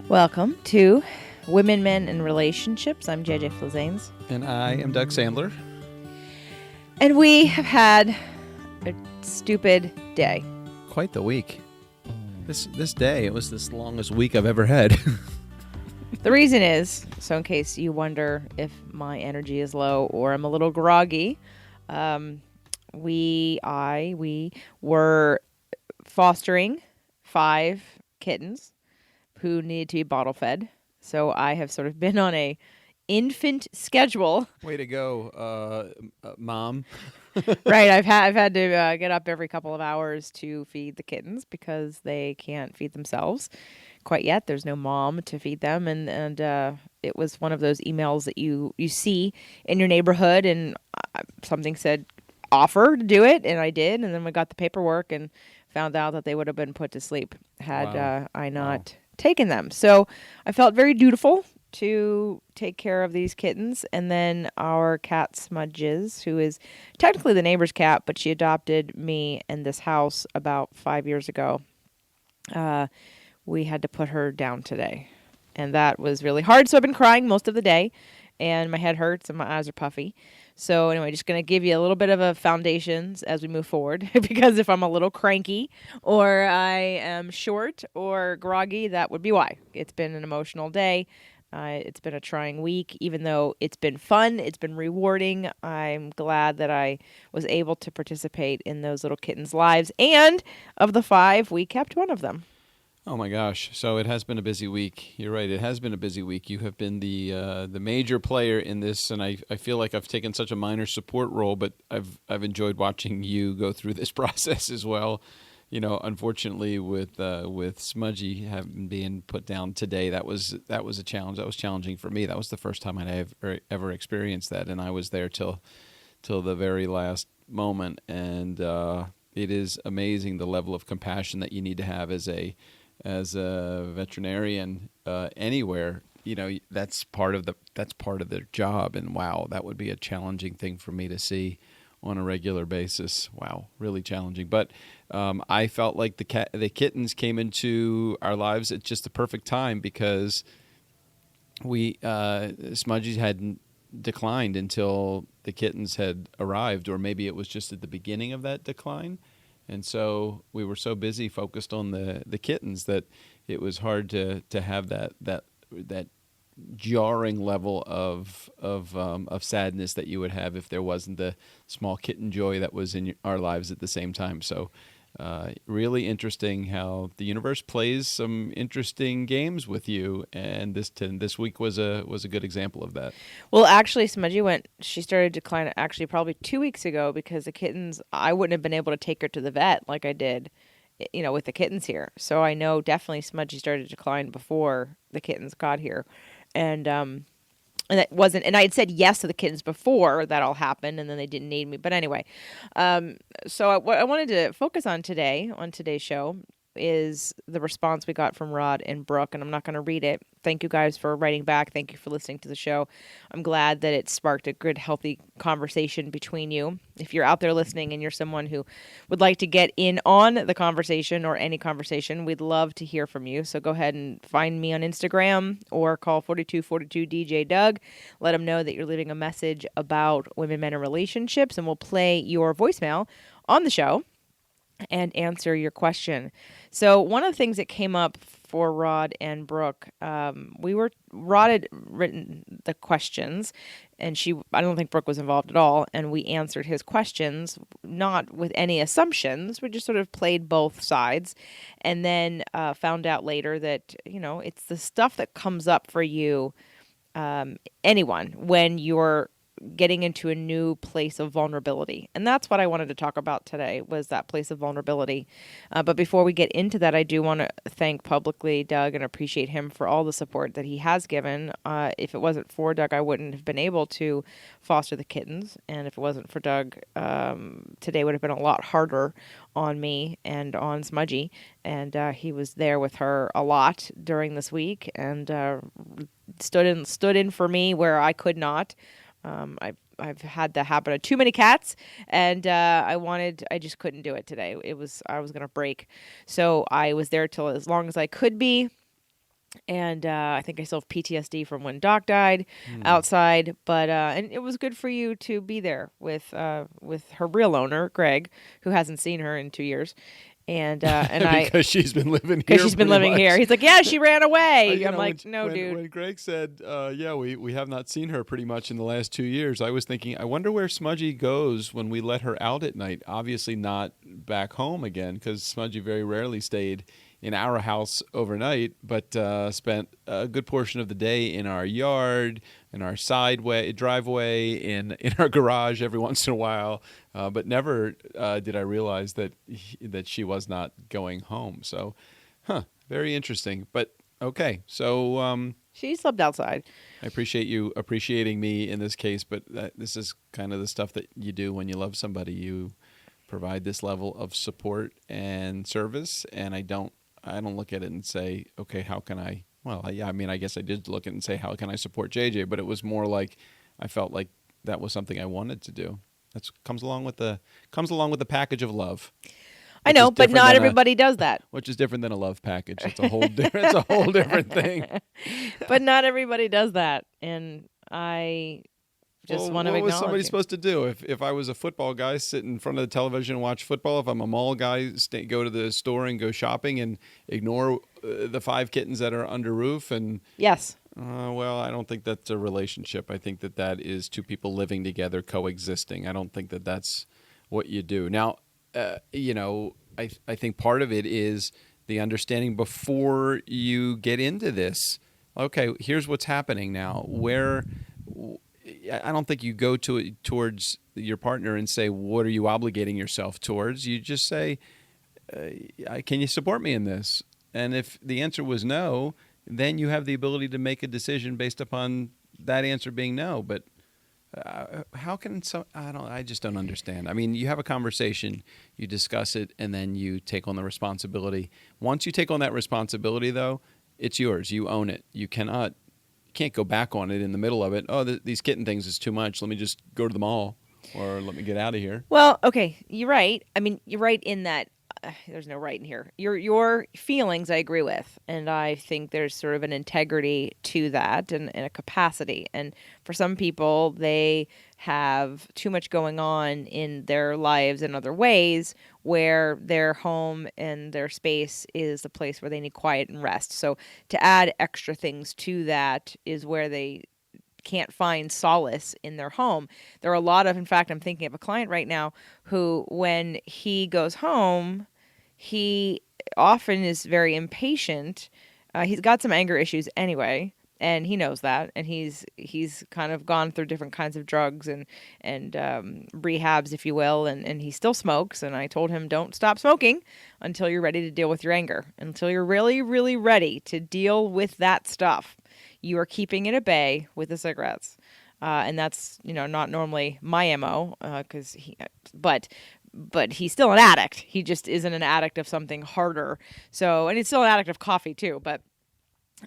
Welcome to Women, Men, and Relationships. I'm JJ Flizanes. And I am Doug Sandler. And we have had a stupid day. Quite the week. This day, it was the longest week I've ever had. The reason is, so in case you wonder if my energy is low or I'm a little groggy, we were fostering 5 kittens who needed to be bottle fed. So I have sort of been on a infant schedule. Way to go, Mom. Right, I've had to get up every couple of hours to feed the kittens because they can't feed themselves quite yet. There's no mom to feed them, and it was one of those emails that you see in your neighborhood, and something said offer to do it, and I did, and then we got the paperwork and found out that they would have been put to sleep had I not taken them. So I felt very dutiful to take care of these kittens. And then our cat Smudges, who is technically the neighbor's cat, but she adopted me and this house about 5 years ago. We had to put her down today, and that was really hard. So I've been crying most of the day, and my head hurts and my eyes are puffy. So anyway, just going to give you a little bit of a foundations as we move forward, because if I'm a little cranky or I am short or groggy, that would be why. It's been an emotional day. It's been a trying week. Even though it's been fun, it's been rewarding, I'm glad that I was able to participate in those little kittens' lives. And of the 5, we kept one of them. Oh my gosh! So it has been a busy week. You're right. It has been a busy week. You have been the major player in this, and I feel like I've taken such a minor support role, but I've enjoyed watching you go through this process as well. You know, unfortunately, with Smudgy having been put down today, that was a challenge. That was challenging for me. That was the first time I'd ever experienced that, and I was there till the very last moment. And it is amazing the level of compassion that you need to have as a veterinarian anywhere. You know, that's part of their job. And wow, that would be a challenging thing for me to see on a regular basis. Wow, really challenging. But I felt like the kittens came into our lives at just the perfect time, because Smudgy hadn't declined until the kittens had arrived, or maybe it was just at the beginning of that decline. And so we were so busy focused on the kittens that it was hard to have that jarring level of sadness that you would have if there wasn't the small kitten joy that was in our lives at the same time. So really interesting how the universe plays some interesting games with you, and this week was a good example of that. Well, actually, Smudgy she started to decline actually probably 2 weeks ago, because the kittens, I wouldn't have been able to take her to the vet like I did, you know, with the kittens here. So I know definitely Smudgy started to decline before the kittens got here. And that wasn't, and I had said yes to the kittens before that all happened, and then they didn't need me. But anyway, so what I wanted to focus on today's show, is the response we got from Rod and Brooke, and I'm not going to read it. Thank you guys for writing back. Thank you for listening to the show. I'm glad that it sparked a good, healthy conversation between you. If you're out there listening and you're someone who would like to get in on the conversation or any conversation, we'd love to hear from you. So go ahead and find me on Instagram or call 4242 DJ Doug. Let them know that you're leaving a message about women, men, and relationships, and we'll play your voicemail on the show and answer your question. So one of the things that came up for Rod and Brooke, Rod had written the questions, and I don't think Brooke was involved at all, and we answered his questions, not with any assumptions. We just sort of played both sides, and then found out later that, you know, it's the stuff that comes up for you, anyone, when you're getting into a new place of vulnerability. And that's what I wanted to talk about today, was that place of vulnerability. But before we get into that, I do want to thank publicly Doug and appreciate him for all the support that he has given. If it wasn't for Doug, I wouldn't have been able to foster the kittens. And if it wasn't for Doug, today would have been a lot harder on me and on Smudgy. And he was there with her a lot during this week, and stood in for me where I could not. I've had the habit of too many cats, and I just couldn't do it today. I was going to break. So I was there till as long as I could be. and I think I still have PTSD from when Doc died Hmm. outside. But and it was good for you to be there with her real owner, Greg, who hasn't seen her in 2 years, and I Because she's been living because here she's been pretty living here. much. He's like, yeah, she ran away. You I'm know, like, no, dude. when Greg said, "Yeah, we have not seen her pretty much in the last 2 years," I was thinking, I wonder where Smudgy goes when we let her out at night. Obviously, not back home again, because Smudgy very rarely stayed in our house overnight, but spent a good portion of the day in our yard, in our driveway, in our garage every once in a while. But never did I realize that she was not going home. So, huh, very interesting. But okay, so She slept outside. I appreciate you appreciating me in this case, but this is kind of the stuff that you do when you love somebody. You provide this level of support and service, and I don't look at it and say, okay, how can I? Well, yeah, I mean, I guess I did look at it and say, how can I support JJ? But it was more like I felt like that was something I wanted to do. That comes along with the package of love, I which is know, but different not than a everybody does that. which is different than a love package. It's a whole it's a whole different thing. But not everybody does that, and I just Well, want to what was acknowledge somebody you. supposed to do? If I was a football guy, sit in front of the television and watch football. If I'm a mall guy, go to the store and go shopping and ignore the five kittens that are under roof. And Yes. well, I don't think that's a relationship. I think that is two people living together, coexisting. I don't think that that's what you do. Now, I think part of it is the understanding before you get into this. Okay, here's what's happening now. I don't think you go towards your partner and say, "What are you obligating yourself towards?" You just say, "Can you support me in this?" And if the answer was no, then you have the ability to make a decision based upon that answer being no. But how can I just don't understand. I mean, you have a conversation, you discuss it, and then you take on the responsibility. Once you take on that responsibility, though, it's yours. You own it. Can't go back on it in the middle of it. Oh, these kitten things is too much. Let me just go to the mall, or let me get out of here. Well, okay, you're right. I mean, you're right in that there's no right in here. Your feelings, I agree with, and I think there's sort of an integrity to that and a capacity. And for some people, they have too much going on in their lives in other ways where their home and their space is the place where they need quiet and rest. So to add extra things to that is where they can't find solace in their home. There are a lot of, in fact, I'm thinking of a client right now who, when he goes home, he often is very impatient. He's got some anger issues anyway, and he knows that, and he's kind of gone through different kinds of drugs and rehabs, if you will, and he still smokes. And I told him, don't stop smoking until you're ready to deal with your anger, until you're really, really ready to deal with that stuff. You are keeping it at bay with the cigarettes. And that's, not normally my MO, but he's still an addict. He just isn't an addict of something harder. So, and he's still an addict of coffee too. But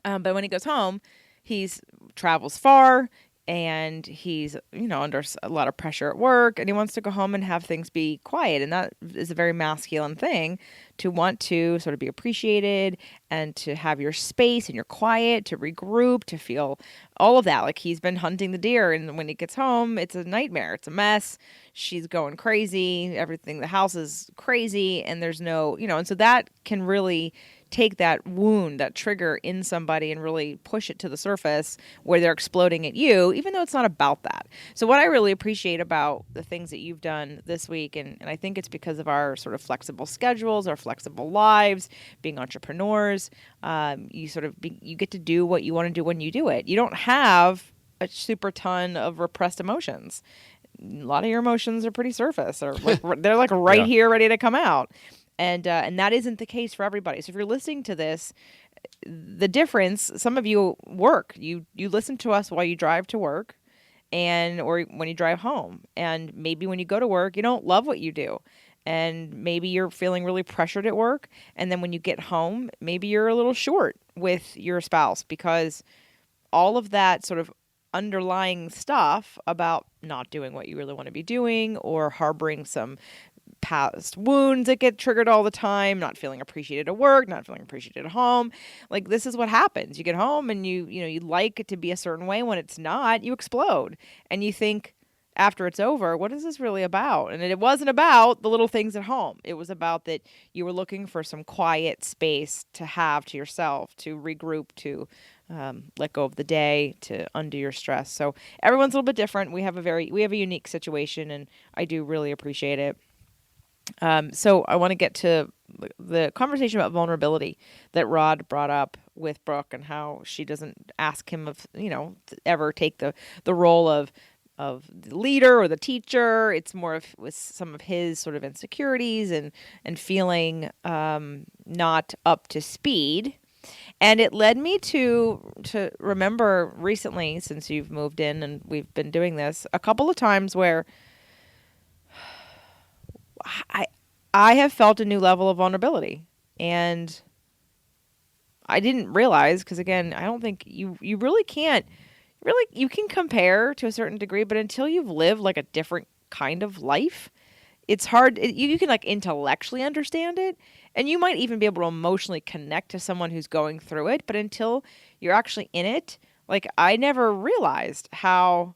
when he goes home, he's travels far and he's, under a lot of pressure at work, and he wants to go home and have things be quiet. And that is a very masculine thing, to want to sort of be appreciated and to have your space and your quiet, to regroup, to feel all of that. Like he's been hunting the deer, and when he gets home, it's a nightmare. It's a mess. She's going crazy. Everything, the house is crazy, and there's no, and so that can really take that wound, that trigger in somebody, and really push it to the surface where they're exploding at you, even though it's not about that. So what I really appreciate about the things that you've done this week, and I think it's because of our sort of flexible schedules, our flexible lives, being entrepreneurs, you get to do what you want to do when you do it. You don't have a super ton of repressed emotions. A lot of your emotions are pretty surface, or they're like right Yeah. here, ready to come out. And that isn't the case for everybody. So if you're listening to this, the difference, some of you work. You listen to us while you drive to work, or when you drive home. And maybe when you go to work, you don't love what you do. And maybe you're feeling really pressured at work. And then when you get home, maybe you're a little short with your spouse, because all of that sort of underlying stuff about not doing what you really want to be doing, or harboring some past wounds that get triggered all the time, not feeling appreciated at work, not feeling appreciated at home. Like, this is what happens. You get home and you like it to be a certain way. When it's not, you explode. And you think after it's over, what is this really about? And it wasn't about the little things at home. It was about that you were looking for some quiet space to have to yourself, to regroup, to let go of the day, to undo your stress. So everyone's a little bit different. We have a unique situation, and I do really appreciate it. So I want to get to the conversation about vulnerability that Rod brought up with Brooke, and how she doesn't ask him to ever take the role of the leader or the teacher. It's more of with some of his sort of insecurities and feeling not up to speed. And it led me to remember recently, since you've moved in and we've been doing this, a couple of times where I have felt a new level of vulnerability. And I didn't realize, because again, I don't think you really can't, you can compare to a certain degree, but until you've lived like a different kind of life, it's hard. You can like intellectually understand it, and you might even be able to emotionally connect to someone who's going through it. But until you're actually in it, like, I never realized how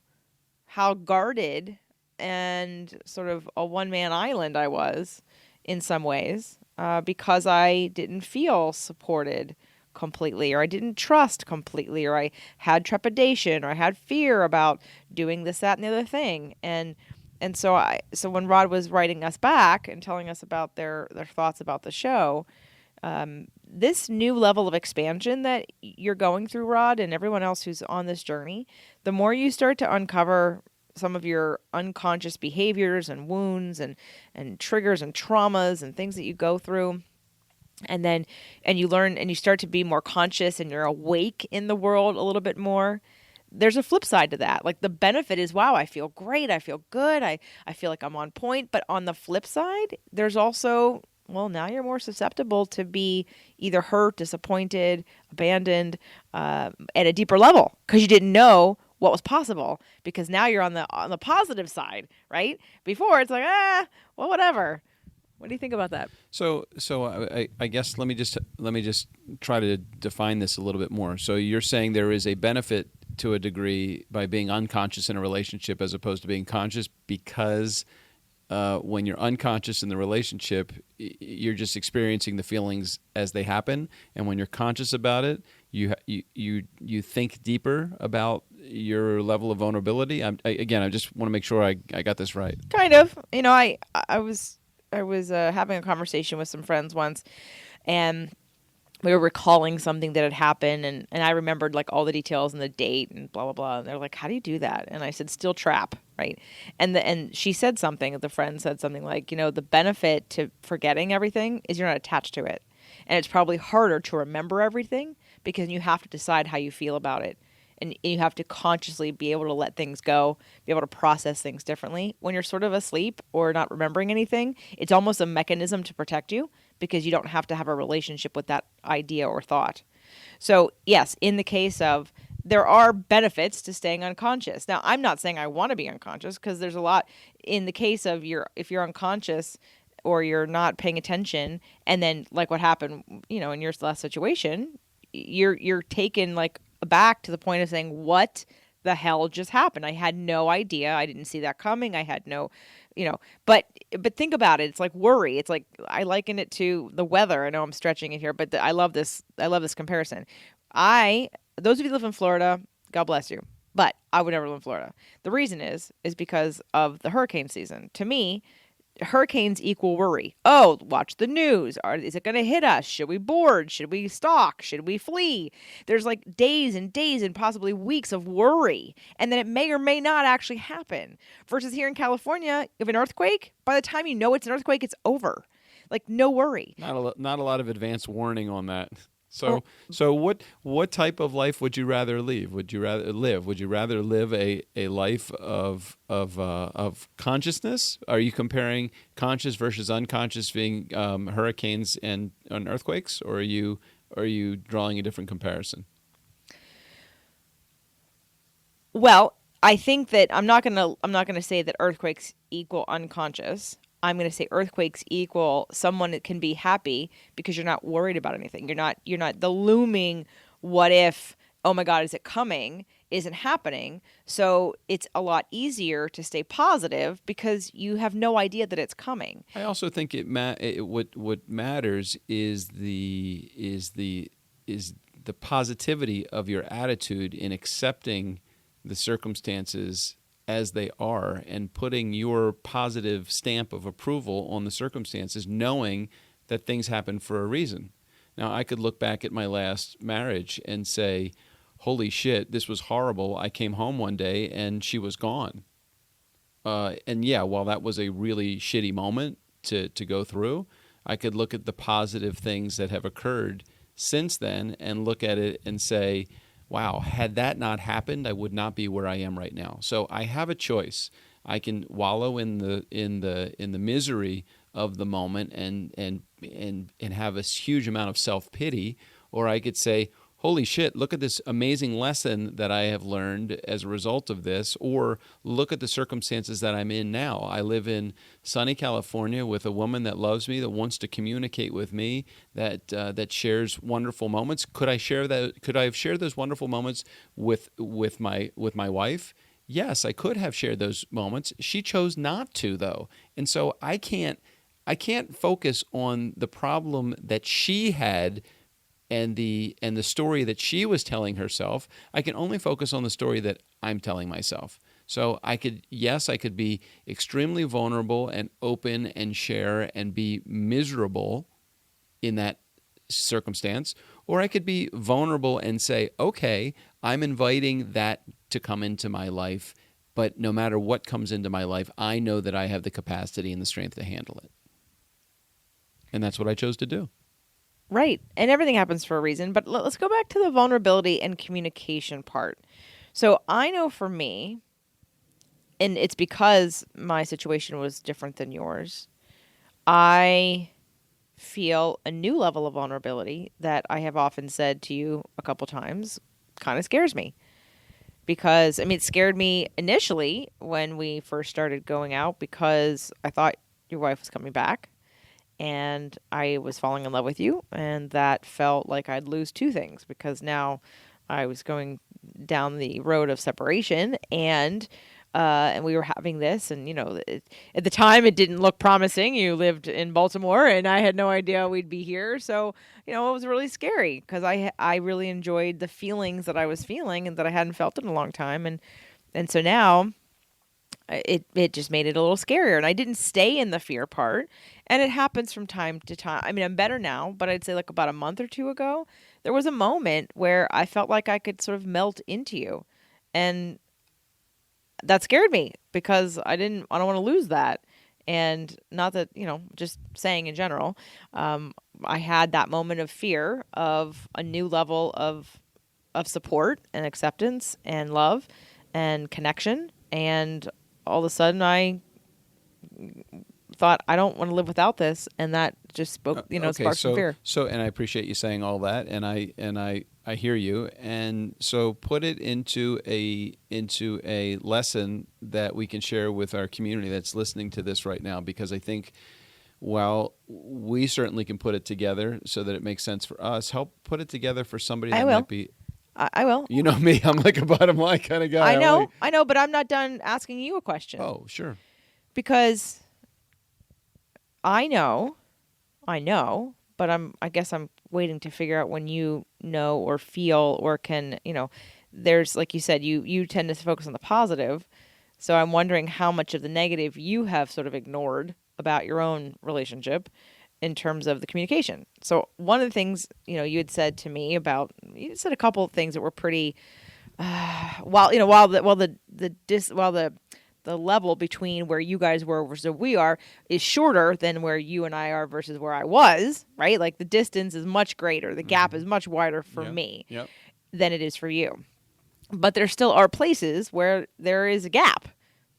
guarded and sort of a one-man island I was in some ways, because I didn't feel supported completely, or I didn't trust completely, or I had trepidation, or I had fear about doing this, that, and the other thing. And so when Rod was writing us back and telling us about their thoughts about the show, this new level of expansion that you're going through, Rod, and everyone else who's on this journey, the more you start to uncover some of your unconscious behaviors and wounds and triggers and traumas and things that you go through, and you learn and you start to be more conscious and you're awake in the world a little bit more, there's a flip side to that. Like, the benefit is, wow, I feel great. I feel good. I feel like I'm on point. But on the flip side, there's also, well, now you're more susceptible to be either hurt, disappointed, abandoned, at a deeper level, because you didn't know what was possible, because now you're on the positive side, right? Before it's like, well, whatever. What do you think about that? So I guess let me just try to define this a little bit more. So you're saying there is a benefit to a degree by being unconscious in a relationship as opposed to being conscious, because when you're unconscious in the relationship, you're just experiencing the feelings as they happen, and when you're conscious about it, you think deeper about your level of vulnerability. I just want to make sure I got this right. Kind of. I was having a conversation with some friends once, and we were recalling something that had happened, and I remembered like all the details and the date and blah, blah, blah. And they're like, how do you do that? And I said, still trap, right? And she said something, the friend said something like, the benefit to forgetting everything is you're not attached to it. And it's probably harder to remember everything because you have to decide how you feel about it. And you have to consciously be able to let things go, be able to process things differently. When you're sort of asleep or not remembering anything, it's almost a mechanism to protect you, because you don't have to have a relationship with that idea or thought. So yes, in the case of, there are benefits to staying unconscious. Now, I'm not saying I want to be unconscious, because there's a lot in the case of if you're unconscious or you're not paying attention, and then like what happened, in your last situation, you're taken like back to the point of saying, what the hell just happened? I had no idea. I didn't see that coming. I had no, but think about it. It's like worry. It's like, I liken it to the weather. I know I'm stretching it here, but I love this comparison. Those of you who live in Florida, God bless you, but I would never live in Florida. The reason is because of the hurricane season. To me, hurricanes equal worry. Oh, watch the news. Is it going to hit us? Should we board? Should we stalk? Should we flee? There's like days and days and possibly weeks of worry. And then it may or may not actually happen. Versus here in California, if an earthquake, by the time you know it's an earthquake, it's over. Like, no worry. Not a lot of advance warning on that. So what type of life would you rather live? Would you rather live a life of consciousness? Are you comparing conscious versus unconscious being hurricanes and earthquakes, or are you drawing a different comparison? Well, I think that I'm not gonna say that earthquakes equal unconscious. I'm going to say earthquakes equal someone that can be happy because you're not worried about anything. You're not the looming what if, oh my God, is it coming? Isn't happening. So it's a lot easier to stay positive because you have no idea that it's coming. I also think what matters is the positivity of your attitude in accepting the circumstances as they are and putting your positive stamp of approval on the circumstances, knowing that things happen for a reason. Now, I could look back at my last marriage and say, holy shit, this was horrible. I came home one day and she was gone. And yeah, while that was a really shitty moment to go through, I could look at the positive things that have occurred since then and look at it and say, wow, had that not happened, I would not be where I am right now. So I have a choice. I can wallow in the misery of the moment and have a huge amount of self-pity, or I could say, holy shit, look at this amazing lesson that I have learned as a result of this, or look at the circumstances that I'm in now. I live in sunny California with a woman that loves me, that wants to communicate with me, that shares wonderful moments. Could I share that? Could I have shared those wonderful moments with my wife? Yes, I could have shared those moments. She chose not to, though. And so I can't focus on the problem that she had and the story that she was telling herself. I can only focus on the story that I'm telling myself. So I could be extremely vulnerable and open and share and be miserable in that circumstance, or I could be vulnerable and say, okay, I'm inviting that to come into my life, but no matter what comes into my life, I know that I have the capacity and the strength to handle it. And that's what I chose to do. Right. And everything happens for a reason. But let's go back to the vulnerability and communication part. So I know for me, and it's because my situation was different than yours, I feel a new level of vulnerability that I have often said to you a couple times kind of scares me. Because, I mean, it scared me initially when we first started going out because I thought your wife was coming back. And I was falling in love with you, and that felt like I'd lose two things because now I was going down the road of separation, and we were having this, and at the time it didn't look promising. You lived in Baltimore, and I had no idea we'd be here, so it was really scary because I really enjoyed the feelings that I was feeling and that I hadn't felt in a long time, and so now. It just made it a little scarier, and I didn't stay in the fear part, and it happens from time to time. I mean, I'm better now, but I'd say like about a month or two ago, there was a moment where I felt like I could sort of melt into you, and that scared me because I don't want to lose that. And not that, just saying in general, I had that moment of fear of a new level of support and acceptance and love and connection, and all of a sudden I thought I don't want to live without this, and that just spoke, sparked some fear. So, and I appreciate you saying all that, and I hear you, and so put it into a lesson that we can share with our community that's listening to this right now, because I think while we certainly can put it together so that it makes sense for us, help put it together for somebody that might be. I will. You know me, I'm like a bottom line kind of guy. I know, but I'm not done asking you a question. Oh, sure. Because I know, but I guess I'm waiting to figure out when you know or feel or can, there's, like you said, you tend to focus on the positive. So I'm wondering how much of the negative you have sort of ignored about your own relationship in terms of the communication. So one of the things, you had said to me you said a couple of things that were pretty, while the level between where you guys were versus where we are is shorter than where you and I are versus where I was, right? Like the distance is much greater. The gap is much wider for me than it is for you. But there still are places where there is a gap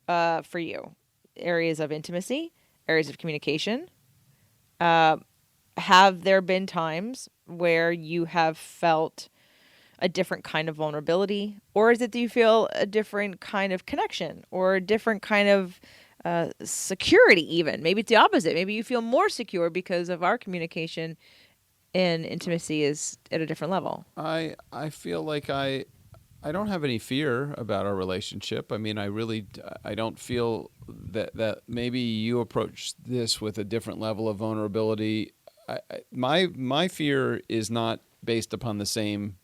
for you. Areas of intimacy, areas of communication. Have there been times where you have felt a different kind of vulnerability, or is it that you feel a different kind of connection or a different kind of security. Even maybe it's the opposite. Maybe you feel more secure because of our communication and intimacy is at a different level. I feel like I don't have any fear about our relationship. I mean, I don't feel that maybe you approach this with a different level of vulnerability. My fear is not based upon the same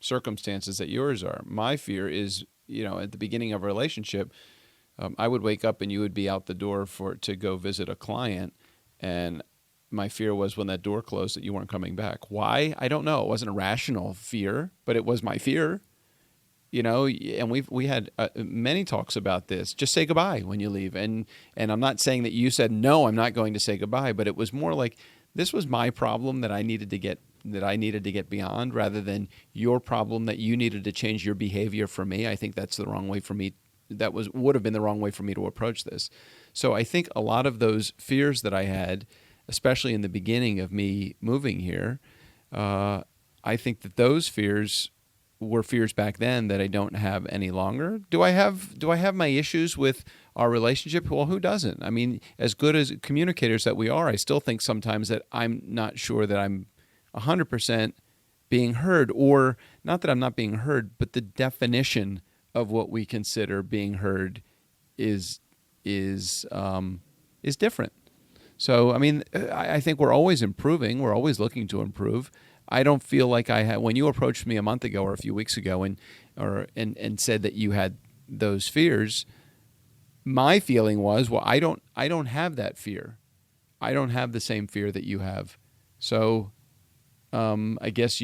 circumstances that yours are. My fear is, at the beginning of a relationship, I would wake up and you would be out the door to go visit a client, and my fear was when that door closed that you weren't coming back. Why? I don't know. It wasn't a rational fear, but it was my fear. And we had many talks about this. Just say goodbye when you leave. And I'm not saying that you said, no, I'm not going to say goodbye, but it was more like this was my problem that I needed to get beyond, rather than your problem that you needed to change your behavior for me. I think that's the wrong way for me. Would have been the wrong way for me to approach this. So I think a lot of those fears that I had, especially in the beginning of me moving here, I think that those fears were fears back then that I don't have any longer. Do I have my issues with our relationship? Well, who doesn't? I mean, as good as communicators that we are, I still think sometimes that I'm not sure that I'm 100% being heard, or not that I'm not being heard, but the definition of what we consider being heard is different. So, I mean, I think we're always improving. We're always looking to improve. I don't feel like I had, when you approached me a month ago or a few weeks ago and said that you had those fears, my feeling was, well, I don't have that fear. I don't have the same fear that you have. So, I guess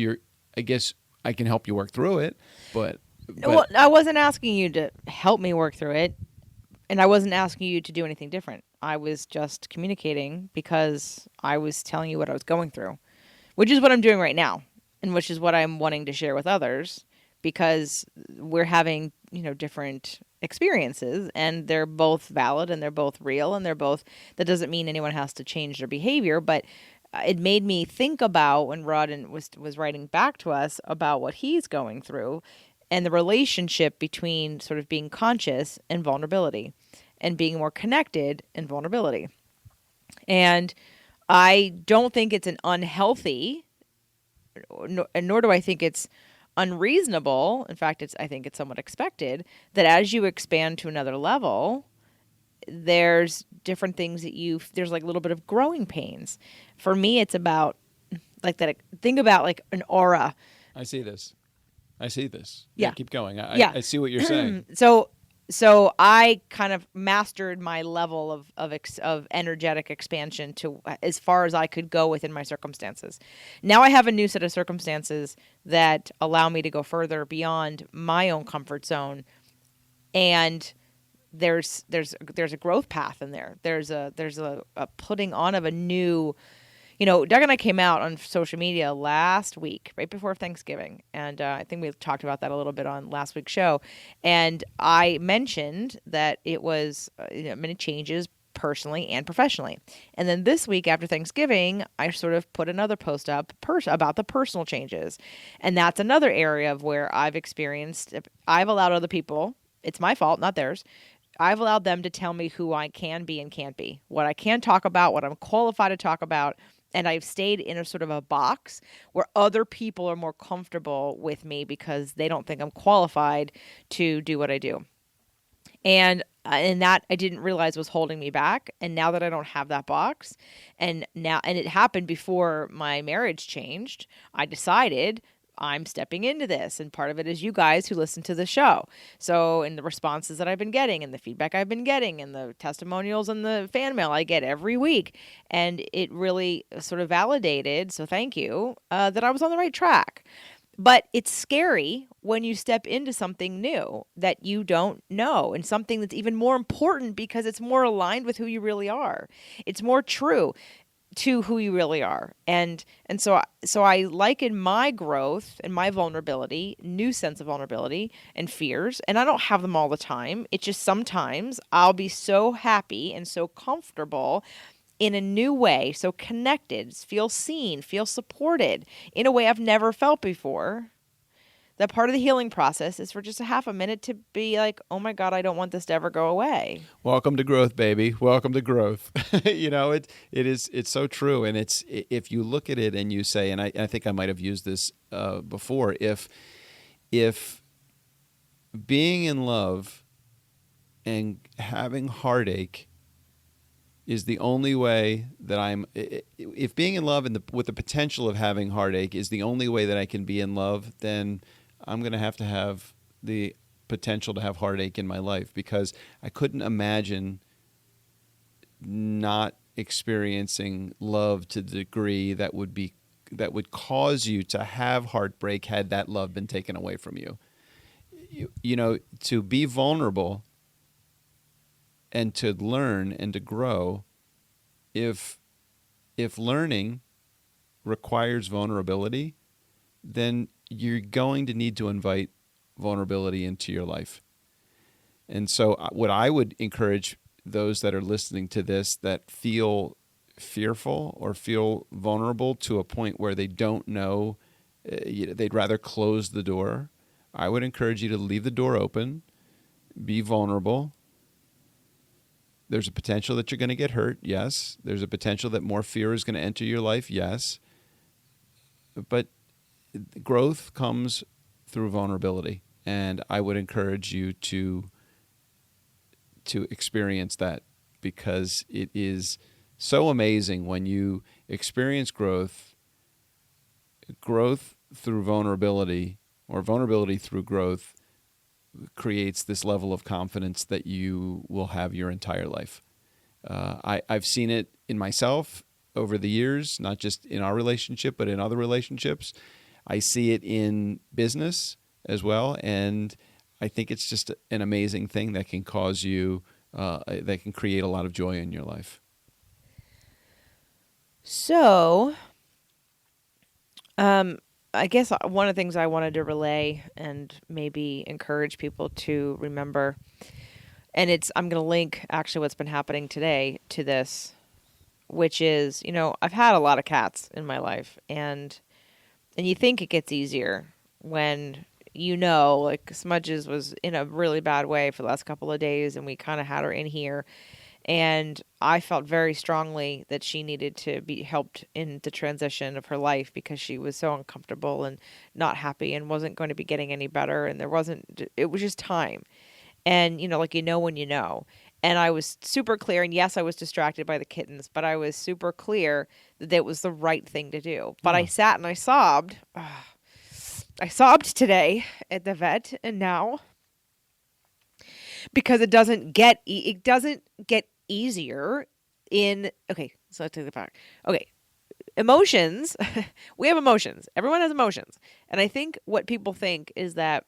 I can help you work through it, but Well, I wasn't asking you to help me work through it, and I wasn't asking you to do anything different. I was just communicating because I was telling you what I was going through, which is what I'm doing right now, and which is what I'm wanting to share with others, because we're having, different experiences, and they're both valid and they're both real, and that doesn't mean anyone has to change their behavior, but it made me think about when Rod was writing back to us about what he's going through and the relationship between sort of being conscious and vulnerability and being more connected and vulnerability. And I don't think it's an unhealthy, nor do I think it's unreasonable. In fact, I think it's somewhat expected that as you expand to another level, there's different things there's like a little bit of growing pains. For me, it's about like that. Think about like an aura. I see this. Yeah. Keep going. Yeah. I see what you're saying. So I kind of mastered my level of energetic expansion to as far as I could go within my circumstances. Now I have a new set of circumstances that allow me to go further beyond my own comfort zone, and there's a growth path in there. There's a putting on of a new. Doug and I came out on social media last week, right before Thanksgiving, and I think we talked about that a little bit on last week's show. And I mentioned that it was many changes personally and professionally. And then this week after Thanksgiving, I sort of put another post up about the personal changes, and that's another area of where I've allowed other people. It's my fault, not theirs. I've allowed them to tell me who I can be and can't be, what I can talk about, what I'm qualified to talk about. And I've stayed in a sort of a box where other people are more comfortable with me because they don't think I'm qualified to do what I do. And that I didn't realize was holding me back. And now that I don't have that box, and it happened before my marriage changed, I decided I'm stepping into this. And part of it is you guys who listen to the show. So in the responses that I've been getting and the feedback I've been getting and the testimonials and the fan mail I get every week. And it really sort of validated, so thank you, that I was on the right track. But it's scary when you step into something new that you don't know, and something that's even more important because it's more aligned with who you really are. It's more true to who you really are. And so I liken my growth and my vulnerability, new sense of vulnerability and fears, and I don't have them all the time. It's just sometimes I'll be so happy and so comfortable in a new way, so connected, feel seen, feel supported in a way I've never felt before, that part of the healing process is for just a half a minute to be like, oh my God, I don't want this to ever go away. Welcome to growth, baby. Welcome to growth. It's so true. And it's, if you look at it and you say, and I think I might have used this before, if being in love and having heartache is the only way that if being in love and with the potential of having heartache is the only way that I can be in love, then I'm going to have the potential to have heartache in my life, because I couldn't imagine not experiencing love to the degree that would cause you to have heartbreak had that love been taken away from you. To be vulnerable and to learn and to grow, if learning requires vulnerability, then you're going to need to invite vulnerability into your life. And so what I would encourage those that are listening to this that feel fearful or feel vulnerable to a point where they don't know, they'd rather close the door, I would encourage you to leave the door open, be vulnerable. There's a potential that you're going to get hurt, yes. There's a potential that more fear is going to enter your life, yes. But growth comes through vulnerability, and I would encourage you to experience that, because it is so amazing when you experience growth through vulnerability, or vulnerability through growth, creates this level of confidence that you will have your entire life. I've seen it in myself over the years, not just in our relationship, but in other relationships. I see it in business as well, and I think it's just an amazing thing that can cause you, that can create a lot of joy in your life. So, I guess one of the things I wanted to relay and maybe encourage people to remember, and I'm going to link actually what's been happening today to this, which is, I've had a lot of cats in my life, and you think it gets easier when, like Smudges was in a really bad way for the last couple of days, and we kind of had her in here. And I felt very strongly that she needed to be helped in the transition of her life, because she was so uncomfortable and not happy and wasn't going to be getting any better. And it was just time. And, when you know. And I was super clear. And yes, I was distracted by the kittens, but I was super clear that it was the right thing to do. But I sat and I sobbed. I sobbed today at the vet, and now, because it doesn't get easier okay, so let's take it back. Okay, emotions. We have emotions. Everyone has emotions. And I think what people think is that,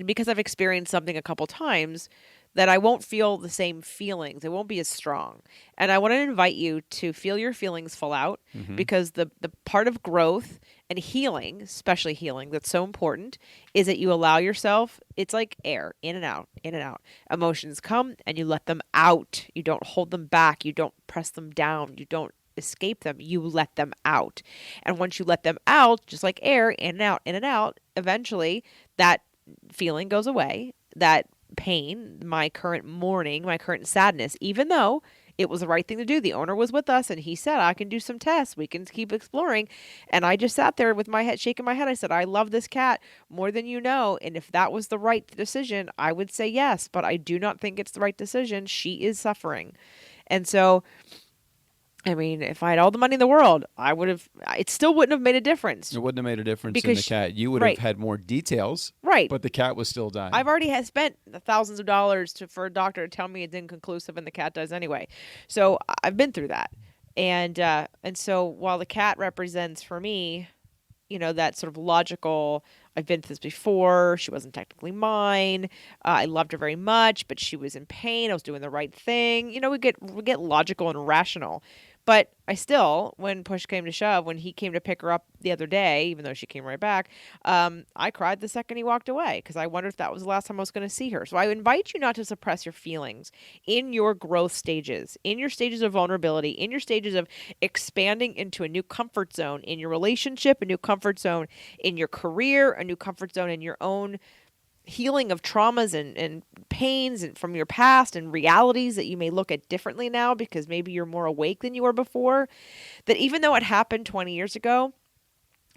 because I've experienced something a couple times, that I won't feel the same feelings. They won't be as strong. And I want to invite you to feel your feelings full out, because the part of growth and healing, especially healing, that's so important, is that you allow yourself, it's like air, in and out, in and out. Emotions come and you let them out. You don't hold them back. You don't press them down. You don't escape them. You let them out. And once you let them out, just like air, in and out, eventually that feeling goes away. That pain, my current mourning, my current sadness, even though it was the right thing to do. The owner was with us and he said, I can do some tests. We can keep exploring. And I just sat there with my head, shaking my head. I said, I love this cat more than you know. And if that was the right decision, I would say yes, but I do not think it's the right decision. She is suffering. And so, if I had all the money in the world, it still wouldn't have made a difference. It wouldn't have made a difference in the cat. You would have had more details. Right. But the cat was still dying. I've already spent thousands of dollars for a doctor to tell me it's inconclusive, and the cat does anyway. So I've been through that. And so while the cat represents for me, that sort of logical, I've been through this before. She wasn't technically mine. I loved her very much, but she was in pain. I was doing the right thing. We get logical and rational. But I still, when push came to shove, when he came to pick her up the other day, even though she came right back, I cried the second he walked away because I wondered if that was the last time I was going to see her. So I invite you not to suppress your feelings in your growth stages, in your stages of vulnerability, in your stages of expanding into a new comfort zone in your relationship, a new comfort zone in your career, a new comfort zone in your own healing of traumas and pains and from your past and realities that you may look at differently now because maybe you're more awake than you were before. That even though it happened 20 years ago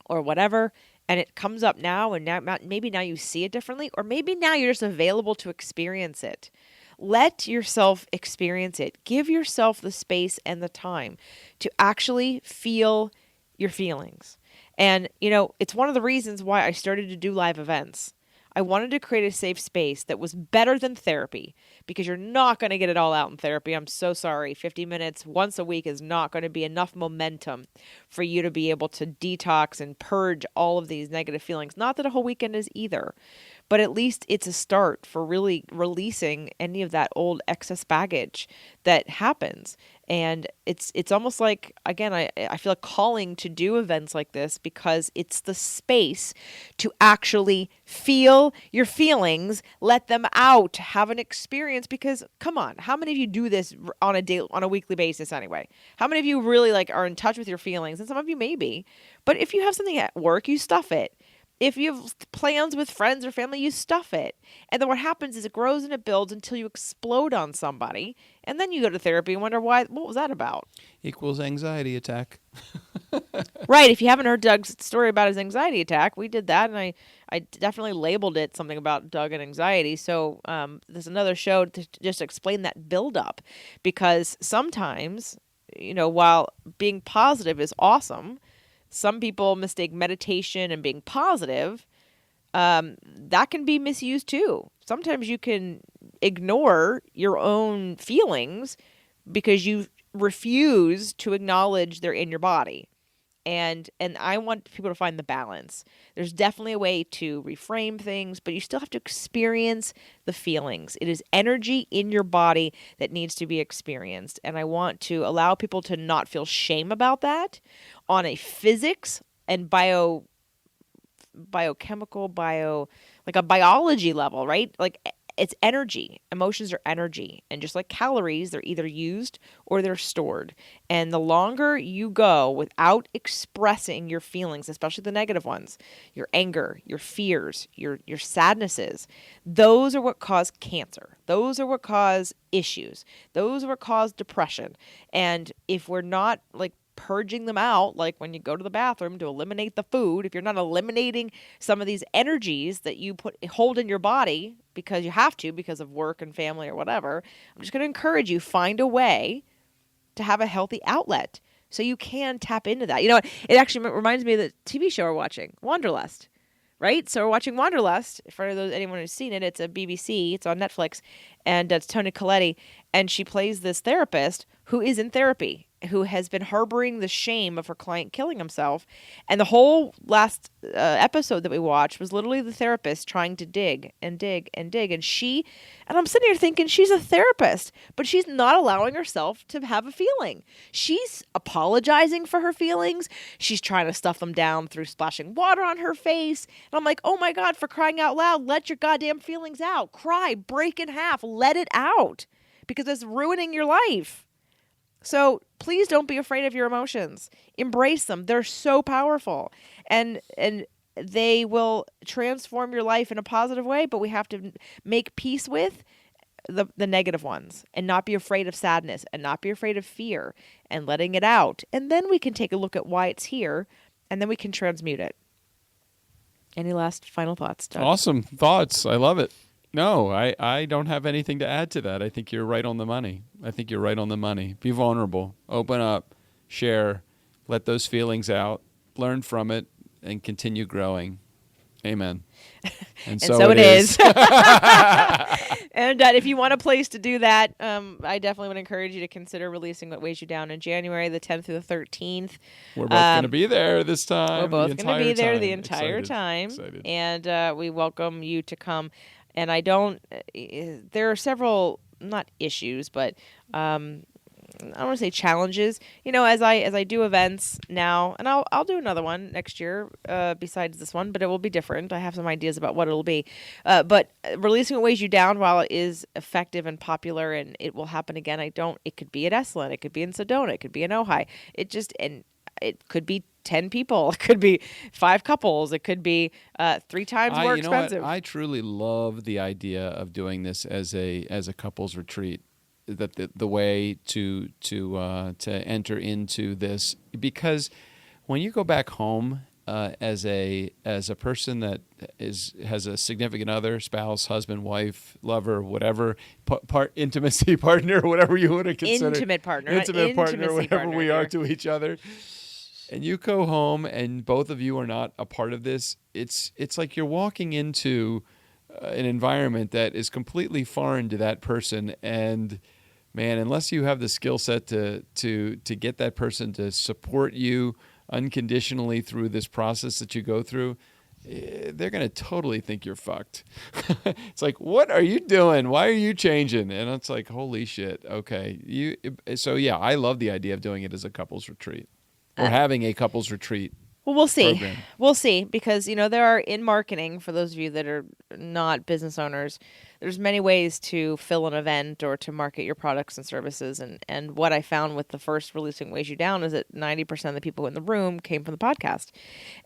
or whatever, and it comes up now and now maybe now you see it differently, or maybe now you're just available to experience it. Let yourself experience it. Give yourself the space and the time to actually feel your feelings. And, it's one of the reasons why I started to do live events. I wanted to create a safe space that was better than therapy because you're not going to get it all out in therapy. I'm so sorry. 50 minutes once a week is not going to be enough momentum for you to be able to detox and purge all of these negative feelings. Not that a whole weekend is either, but at least it's a start for really releasing any of that old excess baggage that happens. And it's almost like, again, I feel a calling to do events like this because it's the space to actually feel your feelings, let them out, have an experience. Because come on, how many of you do this on a weekly basis anyway? How many of you really are in touch with your feelings? And some of you maybe, but if you have something at work, you stuff it. If you have plans with friends or family, you stuff it. And then what happens is it grows and it builds until you explode on somebody. And then you go to therapy and wonder what was that about? Equals anxiety attack. Right. If you haven't heard Doug's story about his anxiety attack, we did that. And I definitely labeled it something about Doug and anxiety. So there's another show to just explain that buildup. Because sometimes, while being positive is awesome, some people mistake meditation and being positive. That can be misused too. Sometimes you can ignore your own feelings because you refuse to acknowledge they're in your body. And I want people to find the balance. There's definitely a way to reframe things, but you still have to experience the feelings. It is energy in your body that needs to be experienced. And I want to allow people to not feel shame about that on a physics and biochemical, like a biology level, right? Like it's energy. Emotions are energy. And just like calories, they're either used or they're stored. And the longer you go without expressing your feelings, especially the negative ones, your anger, your fears, your sadnesses, those are what cause cancer. Those are what cause issues. Those are what cause depression. And if we're not purging them out, like when you go to the bathroom to eliminate the food, if you're not eliminating some of these energies that you hold in your body because you have to because of work and family or whatever, I'm just going to encourage you, find a way to have a healthy outlet so you can tap into that. It actually reminds me of the TV show we're watching, Wanderlust. Right? So we're watching Wanderlust. For anyone who's seen it, it's a BBC. It's on Netflix. And it's Toni Collette. And she plays this therapist who is in therapy, who has been harboring the shame of her client killing himself. And the whole last episode that we watched was literally the therapist trying to dig and dig and dig. And I'm sitting here thinking she's a therapist, but she's not allowing herself to have a feeling. She's apologizing for her feelings. She's trying to stuff them down through splashing water on her face. And I'm like, oh my God, for crying out loud, let your goddamn feelings out. Cry, break in half, let it out because it's ruining your life. So please don't be afraid of your emotions. Embrace them. They're so powerful. And they will transform your life in a positive way, but we have to make peace with the negative ones and not be afraid of sadness and not be afraid of fear and letting it out. And then we can take a look at why it's here and then we can transmute it. Any last final thoughts, Doug? Awesome thoughts. I love it. No, I don't have anything to add to that. I think you're right on the money. Be vulnerable. Open up. Share. Let those feelings out. Learn from it and continue growing. Amen. And so it is. And if you want a place to do that, I definitely would encourage you to consider releasing What Weighs You Down in January, the 10th through the 13th. We're both going to be there this time. We're both going to be there the entire Excited. time. Excited. And we welcome you to come. And there are several, not issues, but I don't want to say challenges. As I do events now, and I'll do another one next year besides this one, but it will be different. I have some ideas about what it'll be. But releasing What Weighs You Down, while it is effective and popular, and it will happen again, it could be at Esalen, it could be in Sedona, it could be in Ojai. It could be 10 people, it could be 5 couples, it could be 3 times more expensive. I truly love the idea of doing this as a couples retreat. That the way to enter into this, because when you go back home as a person that has a significant other, spouse, husband, wife, lover, whatever, intimacy partner, whatever you want to consider, intimate partner, whatever we are to each other, and you go home and both of you are not a part of this, it's like you're walking into an environment that is completely foreign to that person. And man, unless you have the skill set to get that person to support you unconditionally through this process that you go through, they're going to totally think you're fucked. It's like, what are you doing? Why are you changing? And it's like, holy shit. Okay. So yeah, I love the idea of doing it as a couples retreat or having a couples retreat. Well, we'll see. Program. We'll see, because there are, in marketing, for those of you that are not business owners, there's many ways to fill an event or to market your products and services. And what I found with the first Releasing What Weighs You Down is that 90% of the people in the room came from the podcast.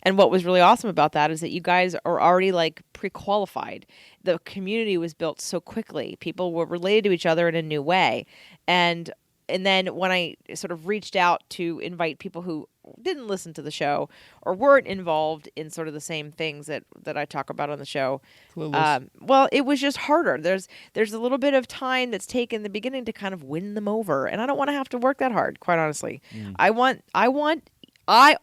And what was really awesome about that is that you guys are already like pre-qualified. The community was built so quickly. People were related to each other in a new way. And then when I sort of reached out to invite people who didn't listen to the show or weren't involved in sort of the same things that I talk about on the show, well, it was just harder. There's a little bit of time that's taken in the beginning to kind of win them over, and I don't want to have to work that hard, quite honestly. I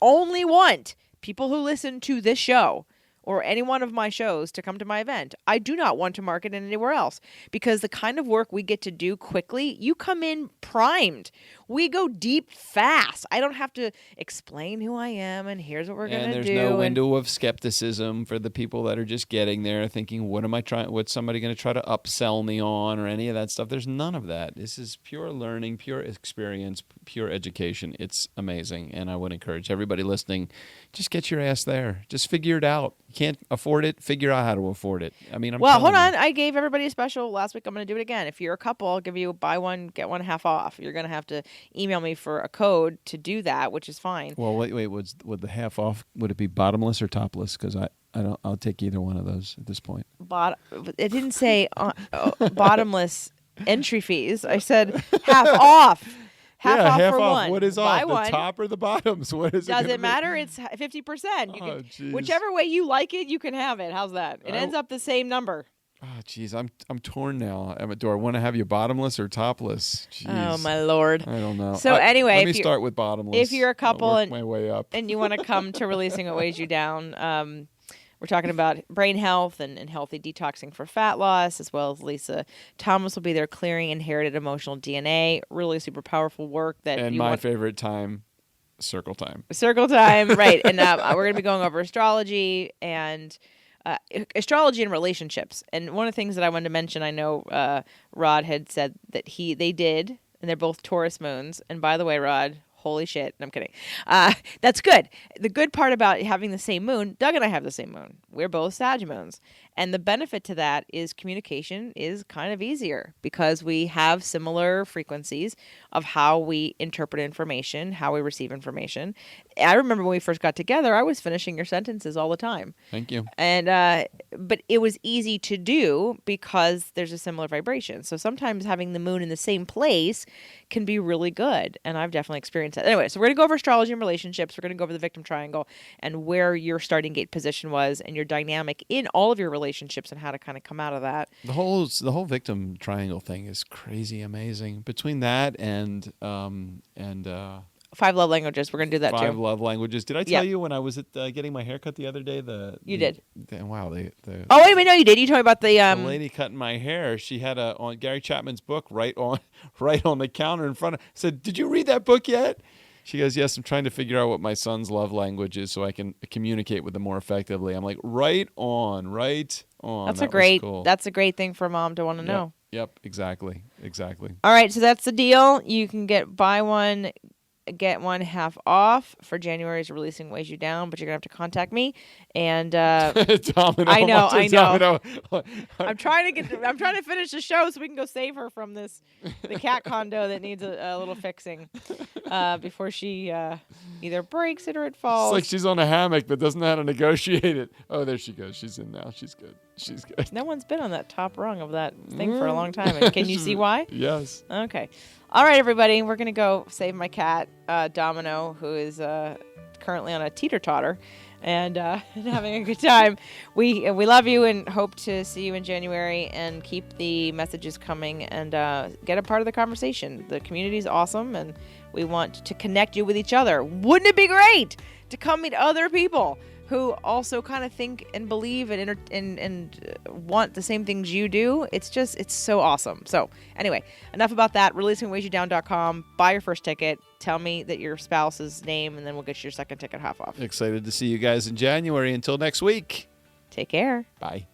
only want people who listen to this show or any one of my shows to come to my event. I do not want to market it anywhere else, because the kind of work we get to do quickly, you come in primed. We go deep fast. I don't have to explain who I am and here's what we're going to do. And there's no window of skepticism for the people that are just getting there thinking, what's somebody going to try to upsell me on or any of that stuff. There's none of that. This is pure learning, pure experience, pure education. It's amazing. And I would encourage everybody listening, just get your ass there. Just figure it out. You can't afford it, figure out how to afford it. I mean, hold on. I gave everybody a special last week. I'm going to do it again. If you're a couple, I'll give you buy one, get one half off. You're going to have to email me for a code to do that, which is fine. Well, wait. Would the half off, would it be bottomless or topless? Because I'll take either one of those at this point. It didn't say bottomless entry fees. I said half off. Half off for one. What is Buy off? one. The top or the bottoms? What is it? Doesn't matter. It's 50%. Whichever way you like it, you can have it. How's that? It ends up the same number. Oh, geez, I'm torn now. Do I want to have you bottomless or topless? Jeez. Oh, my Lord. I don't know. So anyway, let me start with bottomless. If you're a couple and my way up, and you want to come to Releasing What Weighs You Down, we're talking about brain health and healthy detoxing for fat loss, as well as Lisa Thomas will be there clearing inherited emotional DNA. Really super powerful work. Favorite time, circle time. Circle time, right. And we're going to be going over astrology and relationships. And one of the things that I wanted to mention, I know Rod had said that they did, and they're both Taurus moons. And by the way, Rod, holy shit. No, I'm kidding. That's good. The good part about having the same moon, Doug and I have the same moon. We're both Sag moons. And the benefit to that is communication is kind of easier because we have similar frequencies of how we interpret information, how we receive information. I remember when we first got together, I was finishing your sentences all the time. Thank you. And but it was easy to do because there's a similar vibration. So sometimes having the moon in the same place can be really good. And I've definitely experienced that. Anyway, so we're going to go over astrology and relationships. We're going to go over the victim triangle and where your starting gate position was and your dynamic in all of your relationships and how to kind of come out of that. The whole victim triangle thing is crazy amazing. Between that and 5 love languages. We're going to do that too. 5 love languages. Did I tell you when I was at getting my haircut the other day? You did. Wow. Oh, wait, no, you did. You told me about the lady cutting my hair. She had on Gary Chapman's book right on the counter in front of. I said, "Did you read that book yet?" She goes, "Yes, I'm trying to figure out what my son's love language is so I can communicate with him more effectively." I'm like, right on. That's a great thing for a mom to want to know. Yep, exactly. All right, so that's the deal. You can buy one, get one half off for January's Releasing Weighs You Down, but you're gonna have to contact me. And Domino. I know. Domino. I'm trying to finish the show so we can go save her from the cat condo that needs a little fixing before she either breaks it or it falls. It's like she's on a hammock but doesn't know how to negotiate it. Oh, there she goes. She's in now. She's good. No one's been on that top rung of that thing for a long time. And can you see why? Yes. Okay. All right, everybody. We're going to go save my cat, Domino, who is currently on a teeter-totter and having a good time. We love you and hope to see you in January, and keep the messages coming and get a part of the conversation. The community is awesome, and we want to connect you with each other. Wouldn't it be great to come meet other people who also kind of think and believe and want the same things you do? It's so awesome. So anyway, enough about that. ReleasingWeighsYouDown.com. Buy your first ticket. Tell me that your spouse's name, and then we'll get you your second ticket half off. Excited to see you guys in January. Until next week. Take care. Bye.